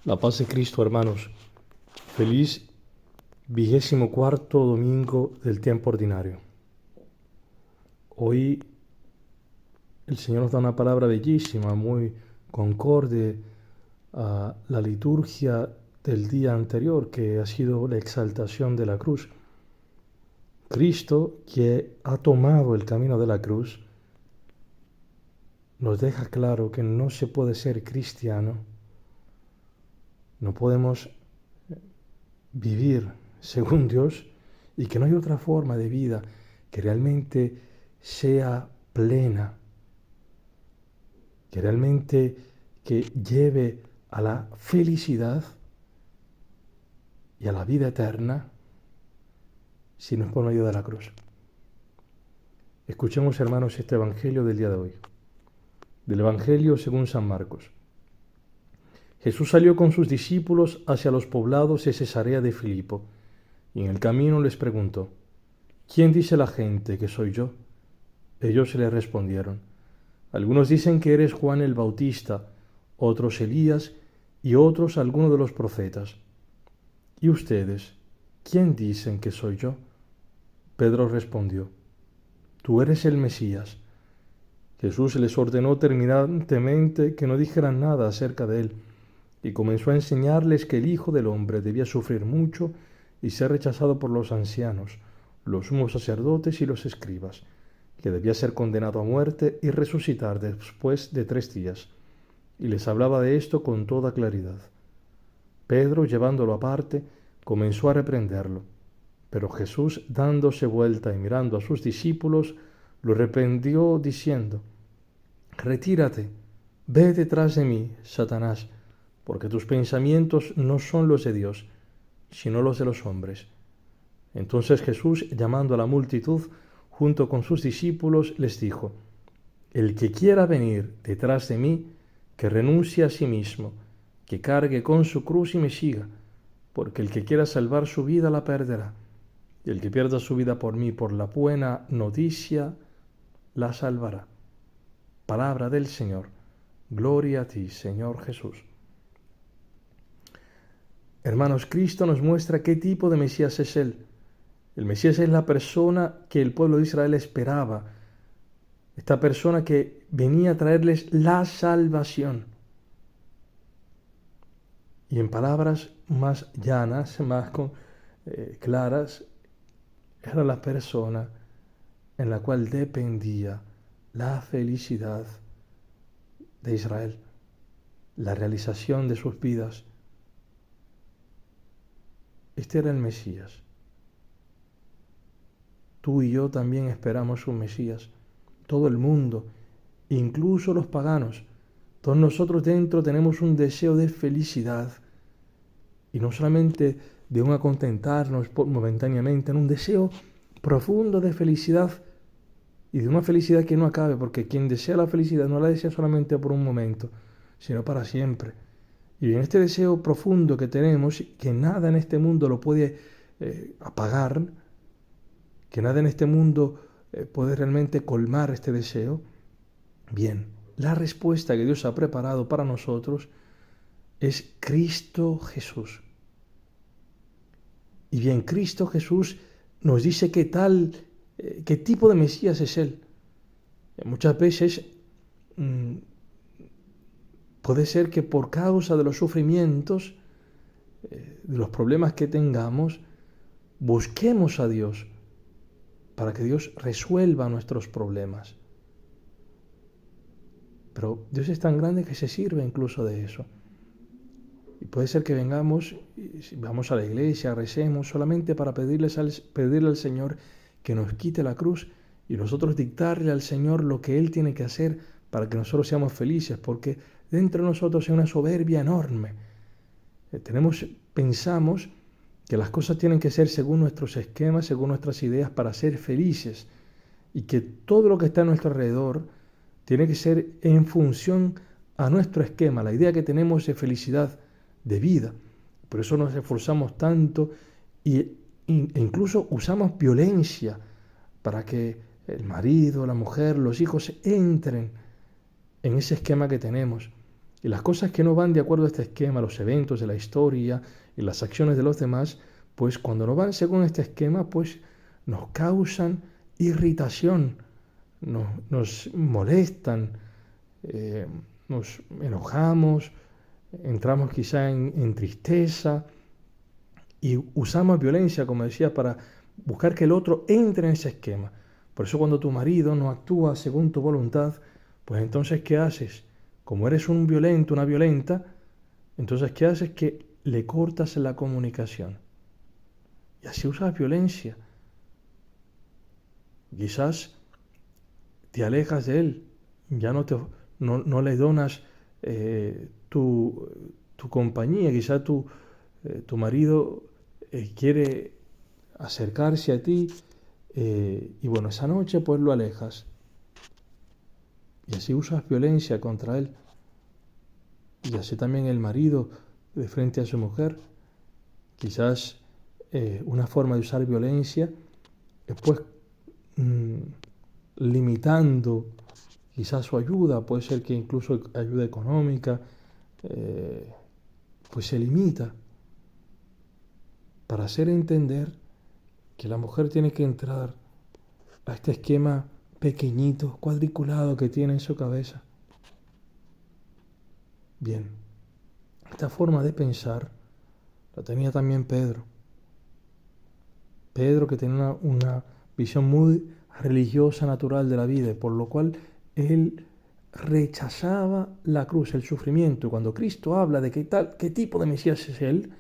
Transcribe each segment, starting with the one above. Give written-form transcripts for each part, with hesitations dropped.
La paz de Cristo, hermanos. Feliz 24º domingo del tiempo ordinario. Hoy el Señor nos da una palabra bellísima, muy concorde a la liturgia del día anterior, que ha sido la exaltación de la cruz. Cristo, que ha tomado el camino de la cruz, nos deja claro que no se puede ser cristiano, no podemos vivir según Dios y que no hay otra forma de vida que realmente sea plena, que realmente que lleve a la felicidad y a la vida eterna, si no es por medio de la cruz. Escuchemos, hermanos, este Evangelio del día de hoy, del Evangelio según San Marcos. Jesús salió con sus discípulos hacia los poblados de Cesarea de Filipo, y en el camino les preguntó: ¿Quién dice la gente que soy yo? Ellos le respondieron: algunos dicen que eres Juan el Bautista, otros Elías, y otros alguno de los profetas. ¿Y ustedes, quién dicen que soy yo? Pedro respondió: tú eres el Mesías. Jesús les ordenó terminantemente que no dijeran nada acerca de él, y comenzó a enseñarles que el Hijo del Hombre debía sufrir mucho y ser rechazado por los ancianos, los sumos sacerdotes y los escribas, que debía ser condenado a muerte y resucitar después de 3 días. Y les hablaba de esto con toda claridad. Pedro, llevándolo aparte, comenzó a reprenderlo. Pero Jesús, dándose vuelta y mirando a sus discípulos, lo reprendió diciendo: retírate, ve detrás de mí, Satanás, porque tus pensamientos no son los de Dios, sino los de los hombres. Entonces Jesús, llamando a la multitud, junto con sus discípulos, les dijo: el que quiera venir detrás de mí, que renuncie a sí mismo, que cargue con su cruz y me siga, porque el que quiera salvar su vida la perderá, y el que pierda su vida por mí, por la buena noticia, la salvará. Palabra del Señor. Gloria a ti, Señor Jesús. Hermanos, Cristo nos muestra qué tipo de Mesías es Él. El Mesías es la persona que el pueblo de Israel esperaba, esta persona que venía a traerles la salvación. Y en palabras más llanas, más claras, era la persona en la cual dependía la felicidad de Israel, la realización de sus vidas. Este era el Mesías. Tú y yo también esperamos un Mesías. Todo el mundo, incluso los paganos, todos nosotros dentro tenemos un deseo de felicidad. Y no solamente de un acontentarnos momentáneamente, en un deseo profundo de felicidad y de una felicidad que no acabe, porque quien desea la felicidad no la desea solamente por un momento, sino para siempre. Y en este deseo profundo que tenemos, que nada en este mundo lo puede apagar, que nada en este mundo puede realmente colmar este deseo, bien, la respuesta que Dios ha preparado para nosotros es Cristo Jesús. Y bien, Cristo Jesús nos dice qué tipo de Mesías es Él. Muchas veces puede ser que por causa de los sufrimientos, de los problemas que tengamos, busquemos a Dios para que Dios resuelva nuestros problemas. Pero Dios es tan grande que se sirve incluso de eso. Y puede ser que vengamos a la iglesia, recemos solamente para pedirle al Señor que nos quite la cruz y nosotros dictarle al Señor lo que Él tiene que hacer para que nosotros seamos felices, porque dentro de nosotros hay una soberbia enorme. Pensamos que las cosas tienen que ser según nuestros esquemas, según nuestras ideas para ser felices, y que todo lo que está a nuestro alrededor tiene que ser en función a nuestro esquema, la idea que tenemos de felicidad, de vida. Por eso nos esforzamos tanto e incluso usamos violencia para que el marido, la mujer, los hijos entren en ese esquema que tenemos. Y las cosas que no van de acuerdo a este esquema, los eventos de la historia y las acciones de los demás, pues cuando no van según este esquema, pues nos causan irritación, nos molestan, nos enojamos, entramos quizá en tristeza y usamos violencia, como decía, para buscar que el otro entre en ese esquema. Por eso cuando tu marido no actúa según tu voluntad, pues entonces ¿qué haces? Como eres un violento, una violenta, entonces ¿qué haces? Que le cortas la comunicación. Y así usas violencia. Quizás te alejas de él, ya no le donas tu compañía, quizás tu marido quiere acercarse a ti y bueno, esa noche pues lo alejas. Y así usas violencia contra él. Y así también el marido de frente a su mujer. Quizás una forma de usar violencia es pues limitando quizás su ayuda, puede ser que incluso ayuda económica, pues se limita para hacer entender que la mujer tiene que entrar a este esquema pequeñito, cuadriculado que tiene en su cabeza. Bien, esta forma de pensar la tenía también Pedro. Pedro, que tenía una visión muy religiosa, natural de la vida, por lo cual él rechazaba la cruz, el sufrimiento. Y cuando Cristo habla de qué tipo de Mesías es él,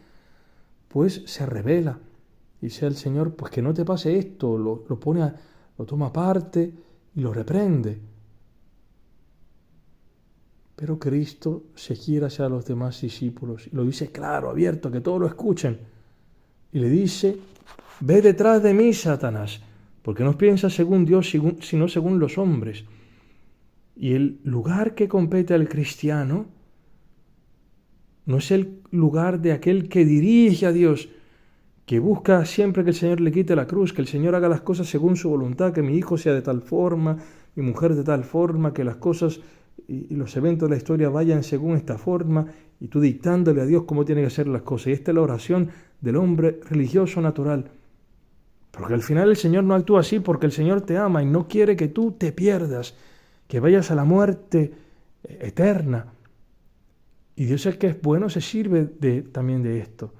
pues se revela. Dice el Señor, pues que no te pase esto, lo toma aparte y lo reprende. Pero Cristo se gira hacia los demás discípulos y lo dice claro, abierto, que todos lo escuchen. Y le dice, ve detrás de mí, Satanás, porque no piensas según Dios, sino según los hombres. Y el lugar que compete al cristiano no es el lugar de aquel que dirige a Dios, que busca siempre que el Señor le quite la cruz, que el Señor haga las cosas según su voluntad, que mi hijo sea de tal forma, mi mujer de tal forma, que las cosas y los eventos de la historia vayan según esta forma, y tú dictándole a Dios cómo tienen que ser las cosas. Y esta es la oración del hombre religioso natural. Porque al final el Señor no actúa así porque el Señor te ama y no quiere que tú te pierdas, que vayas a la muerte eterna. Y Dios, el que es bueno, se sirve también de esto.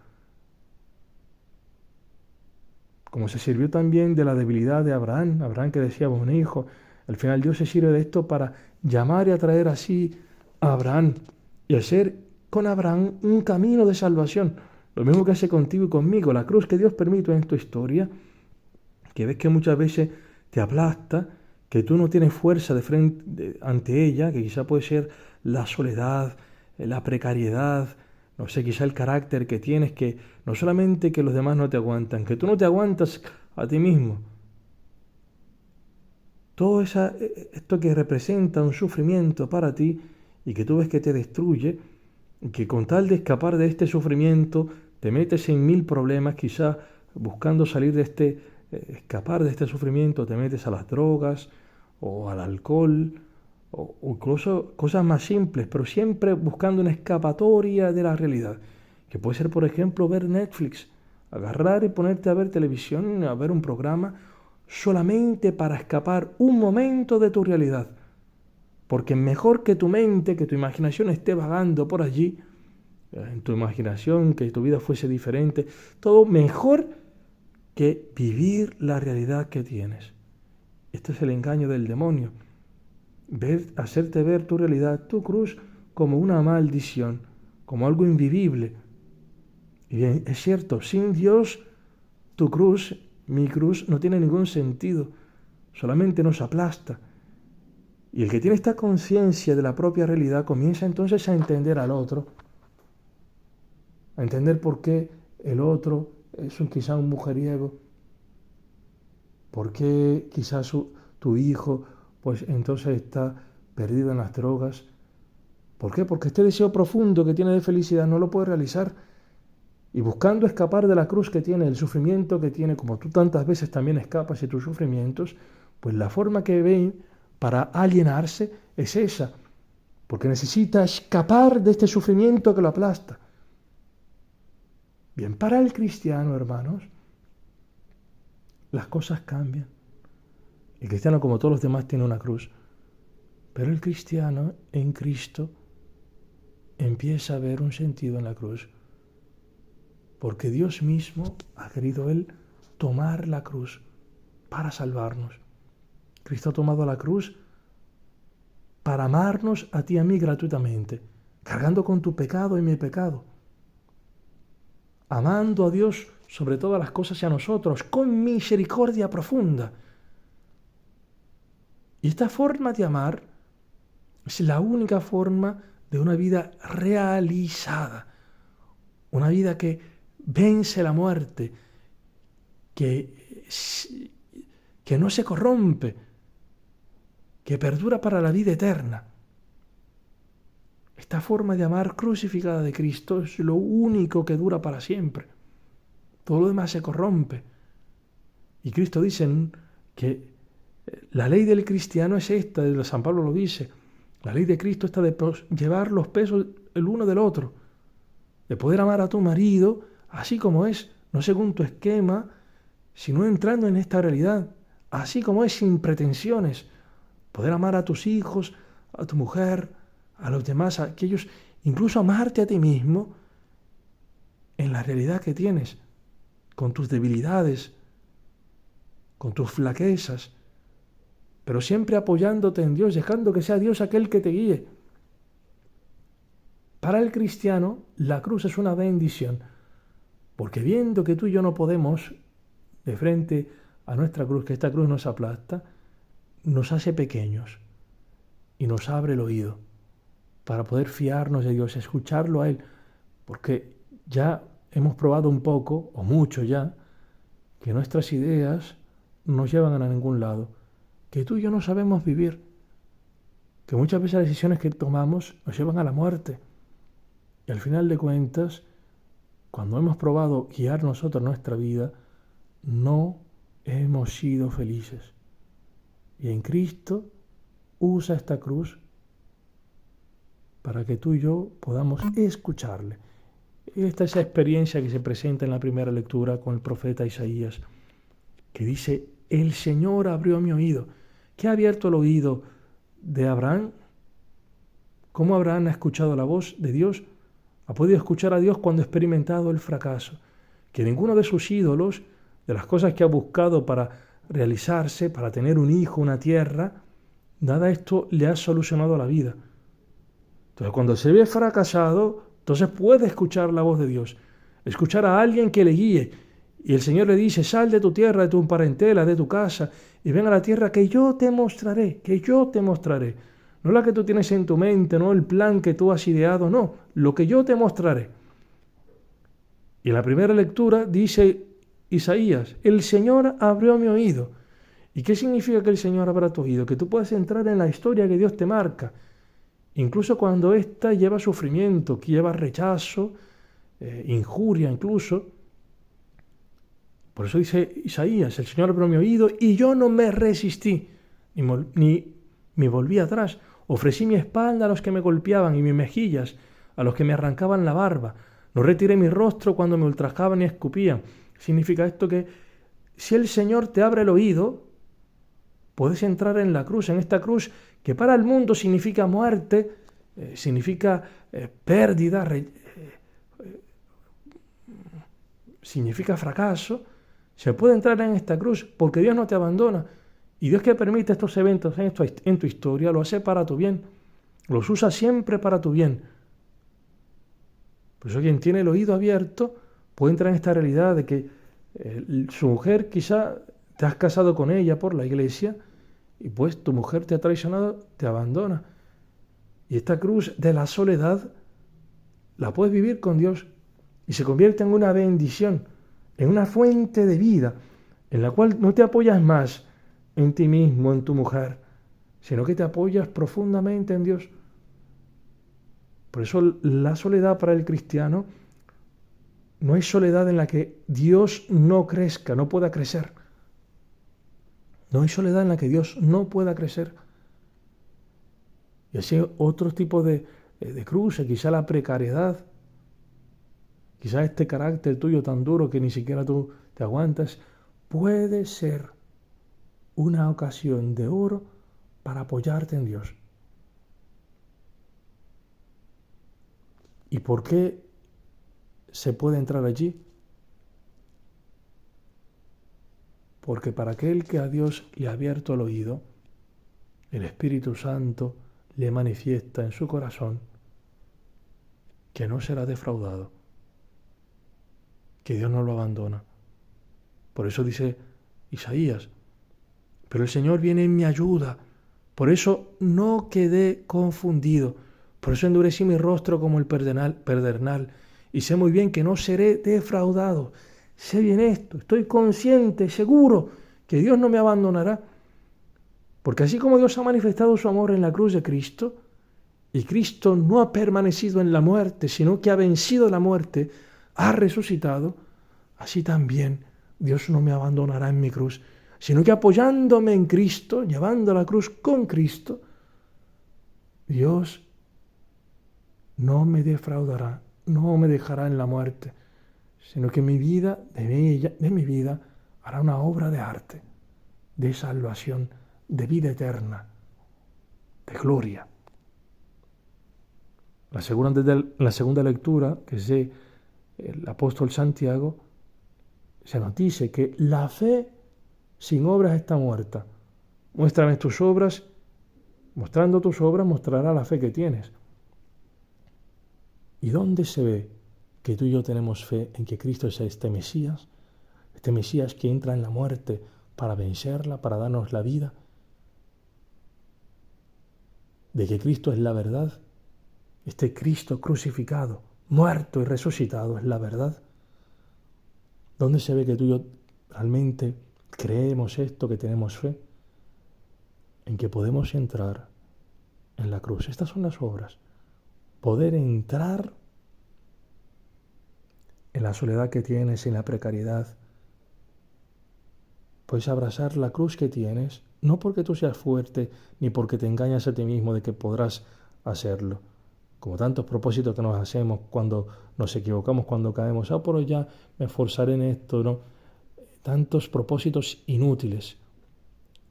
Como se sirvió también de la debilidad de Abraham. Abraham que decía, bueno, hijo, al final Dios se sirve de esto para llamar y atraer así a Abraham y hacer con Abraham un camino de salvación. Lo mismo que hace contigo y conmigo. La cruz que Dios permite en tu historia, que ves que muchas veces te aplasta, que tú no tienes fuerza ante ella, que quizá puede ser la soledad, la precariedad, no sé, quizá el carácter que tienes, que no solamente que los demás no te aguantan, que tú no te aguantas a ti mismo. Todo esto que representa un sufrimiento para ti y que tú ves que te destruye, y que con tal de escapar de este sufrimiento te metes en 1000 problemas, quizá buscando salir de escapar de este sufrimiento, te metes a las drogas o al alcohol o incluso cosas más simples, pero siempre buscando una escapatoria de la realidad, que puede ser, por ejemplo, ver Netflix, agarrar y ponerte a ver televisión, a ver un programa, solamente para escapar un momento de tu realidad. Porque mejor que tu mente, que tu imaginación esté vagando por allí, en tu imaginación, que tu vida fuese diferente, todo mejor que vivir la realidad que tienes. Este es el engaño del demonio. Hacerte ver tu realidad, tu cruz, como una maldición, como algo invivible. Y bien, es cierto, sin Dios, tu cruz, mi cruz, no tiene ningún sentido, solamente nos aplasta. Y el que tiene esta conciencia de la propia realidad comienza entonces a entender al otro, a entender por qué el otro es quizá un mujeriego, por qué quizás tu hijo pues entonces está perdido en las drogas. ¿Por qué? Porque este deseo profundo que tiene de felicidad no lo puede realizar. Y buscando escapar de la cruz que tiene, el sufrimiento que tiene, como tú tantas veces también escapas de tus sufrimientos, pues la forma que ven para alienarse es esa, porque necesita escapar de este sufrimiento que lo aplasta. Bien, para el cristiano, hermanos, las cosas cambian. El cristiano, como todos los demás, tiene una cruz, pero el cristiano en Cristo empieza a ver un sentido en la cruz, porque Dios mismo ha querido Él tomar la cruz para salvarnos. Cristo ha tomado la cruz para amarnos a ti y a mí gratuitamente, cargando con tu pecado y mi pecado, amando a Dios sobre todas las cosas y a nosotros, con misericordia profunda. Y esta forma de amar es la única forma de una vida realizada, una vida que vence la muerte, que no se corrompe, que perdura para la vida eterna. Esta forma de amar crucificada de Cristo es lo único que dura para siempre. Todo lo demás se corrompe. Y Cristo dice que la ley del cristiano es esta, San Pablo lo dice, la ley de Cristo está de llevar los pesos el uno del otro, de poder amar a tu marido así como es, no según tu esquema, sino entrando en esta realidad, así como es, sin pretensiones, poder amar a tus hijos, a tu mujer, a los demás, a aquellos, incluso amarte a ti mismo en la realidad que tienes, con tus debilidades, con tus flaquezas, pero siempre apoyándote en Dios, dejando que sea Dios aquel que te guíe. Para el cristiano, la cruz es una bendición, porque viendo que tú y yo no podemos, de frente a nuestra cruz, que esta cruz nos aplasta, nos hace pequeños y nos abre el oído para poder fiarnos de Dios, escucharlo a Él, porque ya hemos probado un poco, o mucho ya, que nuestras ideas no nos llevan a ningún lado, que tú y yo no sabemos vivir, que muchas veces las decisiones que tomamos nos llevan a la muerte. Y al final de cuentas, cuando hemos probado guiar nosotros nuestra vida, no hemos sido felices. Y en Cristo usa esta cruz para que tú y yo podamos escucharle. Esta es la experiencia que se presenta en la primera lectura con el profeta Isaías, que dice, el Señor abrió mi oído. ¿Qué ha abierto el oído de Abraham? ¿Cómo Abraham ha escuchado la voz de Dios? Ha podido escuchar a Dios cuando ha experimentado el fracaso, que ninguno de sus ídolos, de las cosas que ha buscado para realizarse, para tener un hijo, una tierra, nada de esto le ha solucionado la vida. Entonces, cuando se ve fracasado, entonces puede escuchar la voz de Dios, escuchar a alguien que le guíe. Y el Señor le dice, sal de tu tierra, de tu parentela, de tu casa, y ven a la tierra que yo te mostraré, que yo te mostraré. No la que tú tienes en tu mente, no el plan que tú has ideado, no, lo que yo te mostraré. Y en la primera lectura dice Isaías, el Señor abrió mi oído. ¿Y qué significa que el Señor abra tu oído? Que tú puedas entrar en la historia que Dios te marca, incluso cuando ésta lleva sufrimiento, que lleva rechazo, injuria incluso. Por eso dice Isaías, el Señor abrió mi oído y yo no me resistí, ni me volví atrás. Ofrecí mi espalda a los que me golpeaban y mis mejillas a los que me arrancaban la barba. No retiré mi rostro cuando me ultrajaban y escupían. Significa esto que si el Señor te abre el oído, puedes entrar en la cruz, en esta cruz que para el mundo significa muerte, significa pérdida, significa fracaso. Se puede entrar en esta cruz porque Dios no te abandona. Y Dios que permite estos eventos en tu historia, lo hace para tu bien. Los usa siempre para tu bien. Por eso quien tiene el oído abierto puede entrar en esta realidad de que su mujer, quizá te has casado con ella por la iglesia, y pues tu mujer te ha traicionado, te abandona. Y esta cruz de la soledad la puedes vivir con Dios y se convierte en una bendición, en una fuente de vida, en la cual no te apoyas más en ti mismo, en tu mujer, sino que te apoyas profundamente en Dios. Por eso la soledad para el cristiano no es soledad en la que Dios no crezca, no pueda crecer. No hay soledad en la que Dios no pueda crecer. Y así otros tipos de cruces, quizá la precariedad, quizá este carácter tuyo tan duro que ni siquiera tú te aguantas, puede ser una ocasión de oro para apoyarte en Dios. ¿Y por qué se puede entrar allí? Porque para aquel que a Dios le ha abierto el oído, el Espíritu Santo le manifiesta en su corazón que no será defraudado, que Dios no lo abandona. Por eso dice Isaías, pero el Señor viene en mi ayuda, por eso no quedé confundido, por eso endurecí mi rostro como el pedernal, y sé muy bien que no seré defraudado. Sé bien esto, estoy consciente, seguro, que Dios no me abandonará, porque así como Dios ha manifestado su amor en la cruz de Cristo, y Cristo no ha permanecido en la muerte, sino que ha vencido la muerte, ha resucitado, así también Dios no me abandonará en mi cruz, sino que apoyándome en Cristo, llevando la cruz con Cristo, Dios no me defraudará, no me dejará en la muerte, sino que mi vida, de mi vida, hará una obra de arte, de salvación, de vida eterna, de gloria. La segunda lectura, que es el apóstol Santiago, se nos dice que la fe sin obras está muerta. Muéstrame tus obras, mostrando tus obras mostrará la fe que tienes. ¿Y dónde se ve que tú y yo tenemos fe en que Cristo es este Mesías que entra en la muerte para vencerla, para darnos la vida? De que Cristo es la verdad, este Cristo crucificado, muerto y resucitado es la verdad. ¿Dónde se ve que tú y yo realmente creemos esto, que tenemos fe? En que podemos entrar en la cruz. Estas son las obras. Poder entrar en la soledad que tienes, en la precariedad. Puedes abrazar la cruz que tienes, no porque tú seas fuerte, ni porque te engañas a ti mismo de que podrás hacerlo. Como tantos propósitos que nos hacemos cuando nos equivocamos, cuando caemos. Pero ya me esforzaré en esto, ¿no? Tantos propósitos inútiles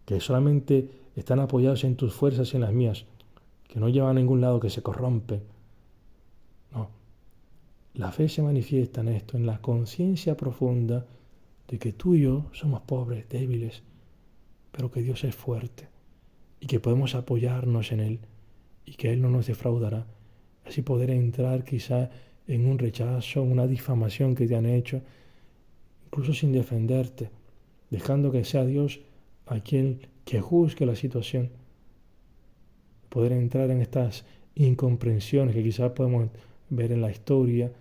que solamente están apoyados en tus fuerzas y en las mías, que no llevan a ningún lado, que se corrompen. No. La fe se manifiesta en esto, en la conciencia profunda de que tú y yo somos pobres, débiles, pero que Dios es fuerte y que podemos apoyarnos en Él y que Él no nos defraudará. Así poder entrar quizá en un rechazo, una difamación que te han hecho, incluso sin defenderte, dejando que sea Dios a quien que juzgue la situación. Poder entrar en estas incomprensiones que quizás podemos ver en la historia,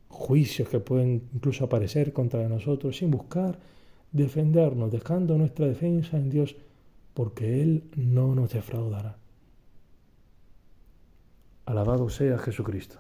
juicios que pueden incluso aparecer contra nosotros, sin buscar defendernos, dejando nuestra defensa en Dios, porque Él no nos defraudará. Alabado sea Jesucristo.